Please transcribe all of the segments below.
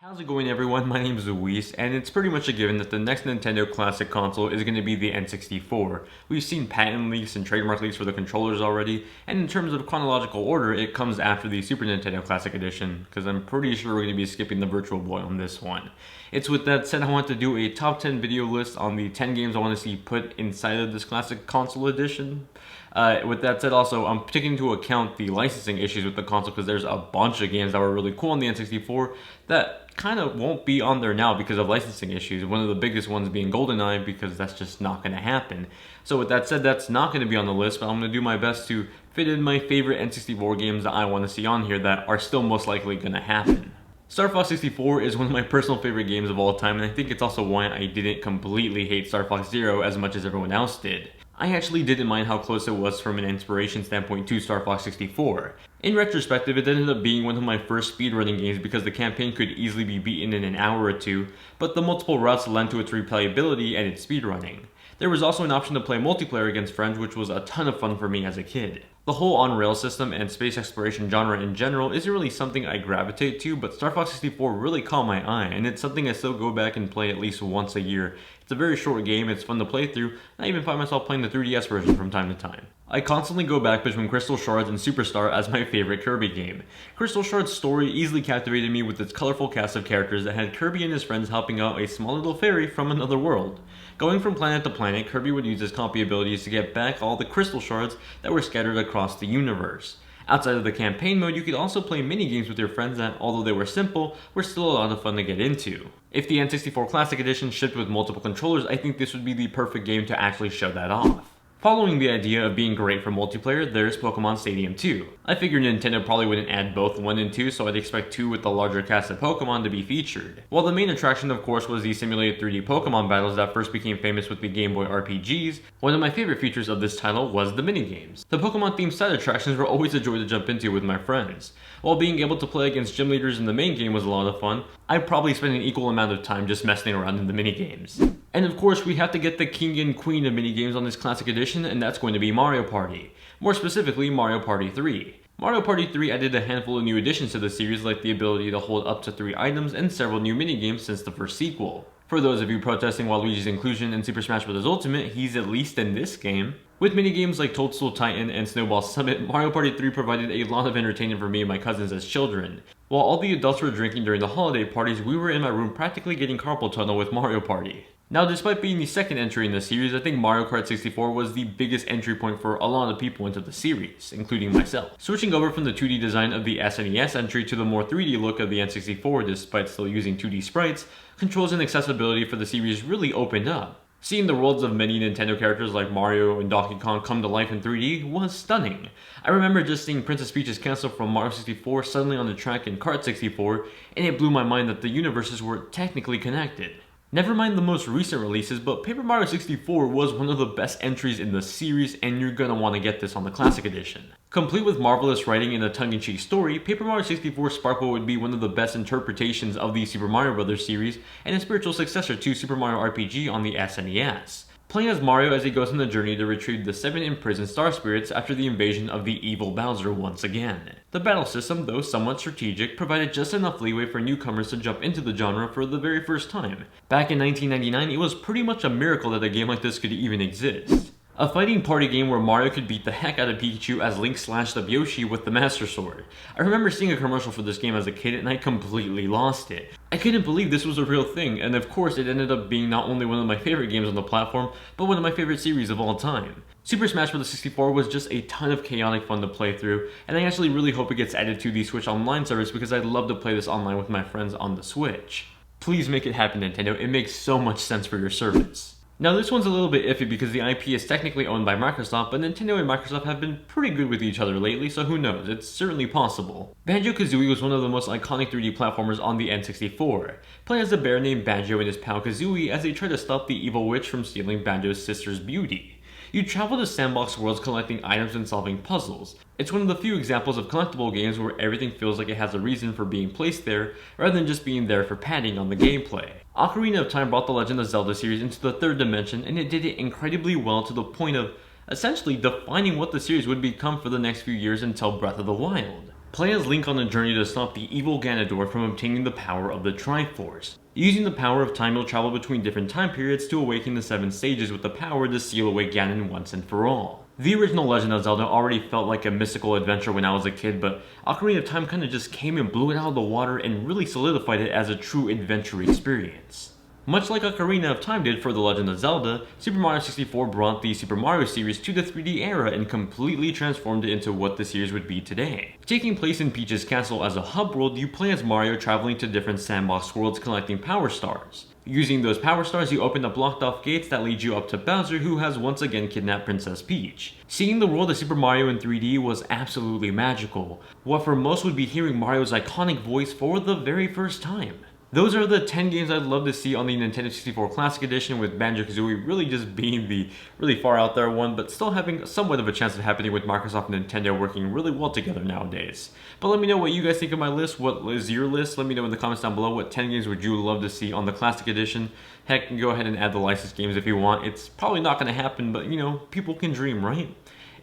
How's it going, everyone? My name is Luis, and it's pretty much a given that the next Nintendo Classic console is going to be the N64. We've seen patent leaks and trademark leaks for the controllers already, and in terms of chronological order, it comes after the Super Nintendo Classic Edition, because I'm pretty sure we're going to be skipping the Virtual Boy on this one. It's with that said, I want to do a top 10 video list on the 10 games I want to see put inside of this Classic Console Edition. With that said, also, I'm taking into account the licensing issues with the console because there's a bunch of games that were really cool on the N64 that kind of won't be on there now because of licensing issues. One of the biggest ones being GoldenEye, because that's just not going to happen. So with that said, that's not going to be on the list, but I'm going to do my best to fit in my favorite N64 games that I want to see on here that are still most likely going to happen. Star Fox 64 is one of my personal favorite games of all time, and I think it's also why I didn't completely hate Star Fox Zero as much as everyone else did. I actually didn't mind how close it was from an inspiration standpoint to Star Fox 64. In retrospective, it ended up being one of my first speedrunning games because the campaign could easily be beaten in an hour or two, but the multiple routes lent to its replayability and its speedrunning. There was also an option to play multiplayer against friends, which was a ton of fun for me as a kid. The whole on-rail system and space exploration genre in general isn't really something I gravitate to, but Star Fox 64 really caught my eye, and it's something I still go back and play at least once a year. It's a very short game, it's fun to play through, and I even find myself playing the 3DS version from time to time. I constantly go back between Crystal Shards and Superstar as my favorite Kirby game. Crystal Shards' story easily captivated me with its colorful cast of characters that had Kirby and his friends helping out a small little fairy from another world. Going from planet to planet, Kirby would use his copy abilities to get back all the Crystal Shards that were scattered across the universe. Outside of the campaign mode, you could also play mini-games with your friends that, although they were simple, were still a lot of fun to get into. If the N64 Classic Edition shipped with multiple controllers, I think this would be the perfect game to actually show that off. Following the idea of being great for multiplayer, there's Pokemon Stadium 2. I figured Nintendo probably wouldn't add both 1 and 2, so I'd expect 2 with the larger cast of Pokemon to be featured. While the main attraction, of course, was the simulated 3D Pokemon battles that first became famous with the Game Boy RPGs, one of my favorite features of this title was the minigames. The Pokemon-themed side attractions were always a joy to jump into with my friends. While being able to play against gym leaders in the main game was a lot of fun, I'd probably spend an equal amount of time just messing around in the minigames. And of course, we have to get the king and queen of minigames on this Classic Edition, and that's going to be Mario Party. More specifically, Mario Party 3. Mario Party 3 added a handful of new additions to the series, like the ability to hold up to 3 items and several new minigames since the first sequel. For those of you protesting Waluigi's inclusion in Super Smash Bros. Ultimate, he's at least in this game. With minigames like Toadstool Titan and Snowball Summit, Mario Party 3 provided a lot of entertainment for me and my cousins as children. While all the adults were drinking during the holiday parties, we were in my room practically getting carpal tunnel with Mario Party. Now, despite being the second entry in the series, I think Mario Kart 64 was the biggest entry point for a lot of people into the series, including myself. Switching over from the 2D design of the SNES entry to the more 3D look of the N64 despite still using 2D sprites, controls and accessibility for the series really opened up. Seeing the worlds of many Nintendo characters like Mario and Donkey Kong come to life in 3D was stunning. I remember just seeing Princess Peach's castle from Mario 64 suddenly on the track in Kart 64, and it blew my mind that the universes were technically connected. Never mind the most recent releases, but Paper Mario 64 was one of the best entries in the series, and you're gonna want to get this on the Classic Edition. Complete with marvelous writing and a tongue-in-cheek story, Paper Mario 64 Sparkle would be one of the best interpretations of the Super Mario Bros. Series and a spiritual successor to Super Mario RPG on the SNES. Playing as Mario as he goes on the journey to retrieve the 7 imprisoned star spirits after the invasion of the evil Bowser once again. The battle system, though somewhat strategic, provided just enough leeway for newcomers to jump into the genre for the very first time. Back in 1999, it was pretty much a miracle that a game like this could even exist. A fighting party game where Mario could beat the heck out of Pikachu as Link slashed up Yoshi with the Master Sword. I remember seeing a commercial for this game as a kid and I completely lost it. I couldn't believe this was a real thing, and of course it ended up being not only one of my favorite games on the platform, but one of my favorite series of all time. Super Smash Bros. 64 was just a ton of chaotic fun to play through, and I actually really hope it gets added to the Switch Online service because I'd love to play this online with my friends on the Switch. Please make it happen, Nintendo. It makes so much sense for your service. Now, this one's a little bit iffy because the IP is technically owned by Microsoft, but Nintendo and Microsoft have been pretty good with each other lately, so who knows, it's certainly possible. Banjo Kazooie was one of the most iconic 3D platformers on the N64. Play as a bear named Banjo and his pal Kazooie as they try to stop the evil witch from stealing Banjo's sister's beauty. You travel to sandbox worlds collecting items and solving puzzles. It's one of the few examples of collectible games where everything feels like it has a reason for being placed there, rather than just being there for padding on the gameplay. Ocarina of Time brought the Legend of Zelda series into the third dimension, and it did it incredibly well to the point of essentially defining what the series would become for the next few years until Breath of the Wild. Play as Link on a journey to stop the evil Ganondorf from obtaining the power of the Triforce. Using the power of time, you'll travel between different time periods to awaken the 7 stages with the power to seal away Ganon once and for all. The original Legend of Zelda already felt like a mystical adventure when I was a kid, but Ocarina of Time kinda just came and blew it out of the water and really solidified it as a true adventure experience. Much like Ocarina of Time did for The Legend of Zelda, Super Mario 64 brought the Super Mario series to the 3D era and completely transformed it into what the series would be today. Taking place in Peach's castle as a hub world, you play as Mario traveling to different sandbox worlds collecting power stars. Using those power stars, you open up blocked off gates that lead you up to Bowser, who has once again kidnapped Princess Peach. Seeing the world of Super Mario in 3D was absolutely magical, what for most would be hearing Mario's iconic voice for the very first time. Those are the 10 games I'd love to see on the Nintendo 64 Classic Edition, with Banjo Kazooie really just being the really far out there one, but still having somewhat of a chance of happening with Microsoft and Nintendo working really well together nowadays. But let me know what you guys think of my list. What is your list? Let me know in the comments down below. What 10 games would you love to see on the Classic Edition? Heck, go ahead and add the licensed games if you want. It's probably not going to happen, but you know, people can dream, right?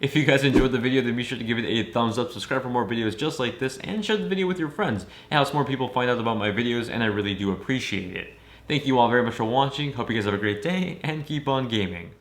If you guys enjoyed the video, then be sure to give it a thumbs up, subscribe for more videos just like this, and share the video with your friends. It helps more people find out about my videos, and I really do appreciate it. Thank you all very much for watching, hope you guys have a great day, and keep on gaming.